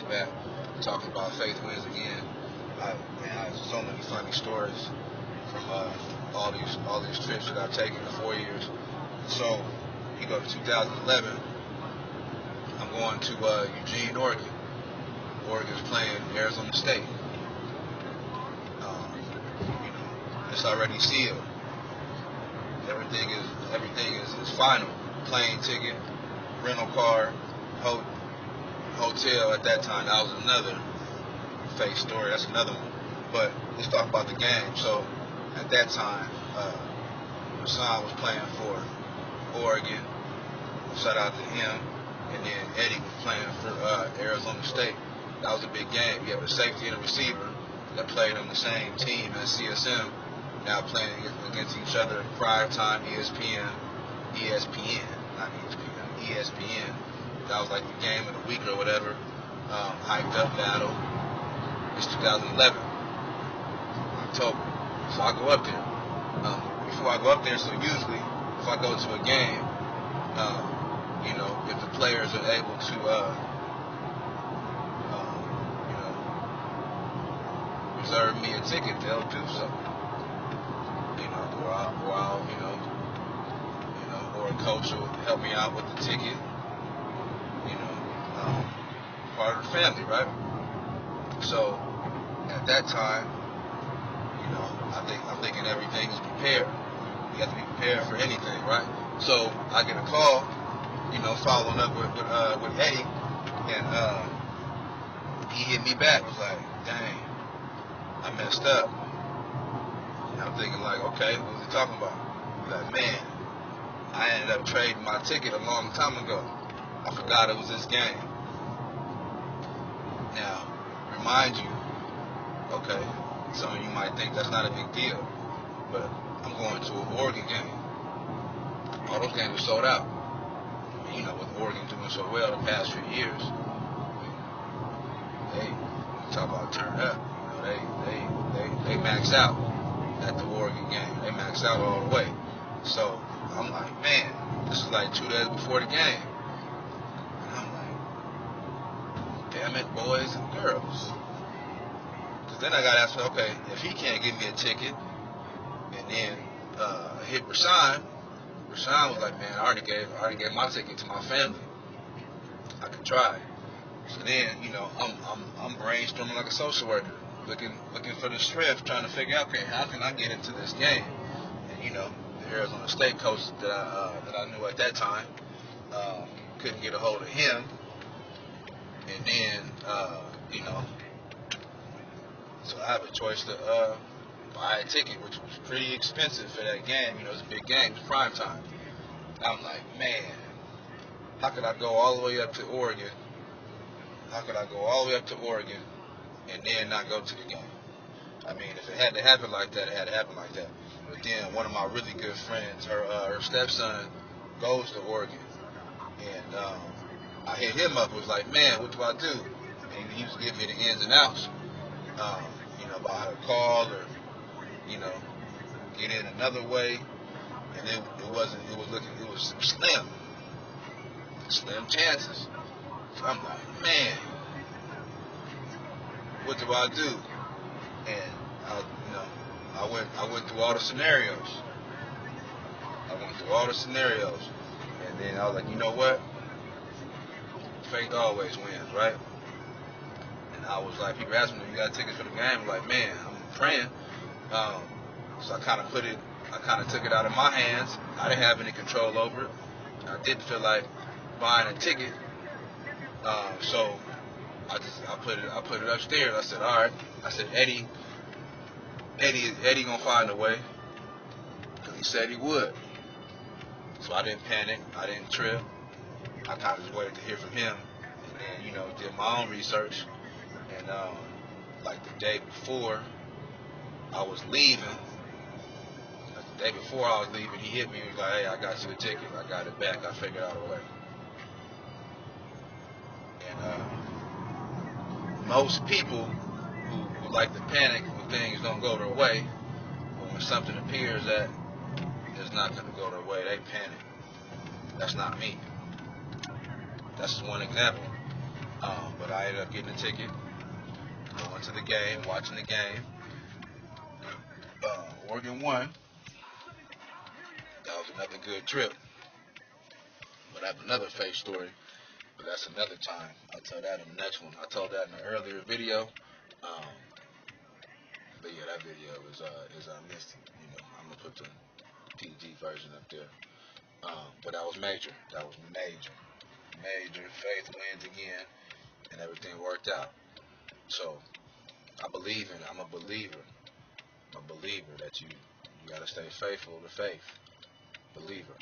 sit back, talk about Faith Wins Again. Man, I have so many funny stories from all these trips that I've taken in 4 years. So you go to 2011, I'm going to Eugene, Oregon. Oregon's playing Arizona State. It's already sealed. Everything is final. Plane ticket, rental car, hotel at that time. That was another fake story. That's another one. But let's talk about the game. So at that time, Hassan was playing for Oregon. Shout out to him. And then Eddie was playing for Arizona State. That was a big game. You have a safety and a receiver that played on the same team as CSM. Now playing against each other. Prior time, ESPN, not ESPN. That was like the game of the week or whatever. Hyped up battle. It's 2011, October. So I go up there. Before I go up there, so usually if I go to a game, if the players are able to, reserve me a ticket, they'll do so. Or a coach will help me out with the ticket. Part of the family, right? So at that time, I'm thinking everything is prepared. You have to be prepared for anything, right? So I get a call, following up with Eddie, and he hit me back. Was like, dang, I messed up. And I'm thinking like, okay, what was he talking about? He's like, man, I ended up trading my ticket a long time ago. I forgot it was this game. Now, remind you, okay, some of you might think that's not a big deal, but I'm going to an Oregon game. All those games are sold out. With Oregon doing so well the past few years, they talk about turn up. They max out at the Oregon game. They max out all the way. So I'm like, man, this is like 2 days before the game. And I'm like, damn it, boys and girls. Because then I got to ask, okay, if he can't give me a ticket, and then hit Rashawn was like, man, I already gave my ticket to my family. I could try. So then, I'm brainstorming like a social worker, looking for the strength, trying to figure out, okay, how can I get into this game? And the Arizona State coach that I knew at that time, couldn't get a hold of him. And then, so I have a choice to buy a ticket, which was pretty expensive for that game. It's a big game, it's prime time. I'm like, man, how could I go all the way up to Oregon? And then not go to the game? I mean, if it had to happen like that, it had to happen like that. But then one of my really good friends, her stepson, goes to Oregon, and I hit him up. Was like, man, what do I do? And he was giving me the ins and outs, about how to call or, get in another way. And it was slim chances. So I'm like, man, what do I do? And I went through all the scenarios. And then I was like, you know what? Faith always wins, right? And I was like, people ask me, you got tickets for the game? I'm like, man, I'm praying. So I kind of took it out of my hands. I didn't have any control over it. I didn't feel like buying a ticket. So I put it upstairs. I said, all right. I said, Eddie gonna find a way, because he said he would. So I didn't panic. I didn't trip. I kind of just waited to hear from him, and then did my own research. And like the day before I was leaving, he hit me. He was like, hey, I got you a ticket. I got it back. I figured out a way. And most people who like to panic when things don't go their way, or when something appears that is not going to go their way, they panic. That's not me. That's just one example. But I ended up getting a ticket, going to the game, watching the game. Oregon won. That was another good trip. But that's another fake story. But that's another time. I'll tell that in the next one. I told that in the earlier video. Um, but yeah, that video is missed. I'm gonna put the PG version up there. But that was major. That was major. Major. Faith wins again, and everything worked out. So I believe in it. I'm a believer. I'm a believer that you gotta stay faithful to faith. Believer.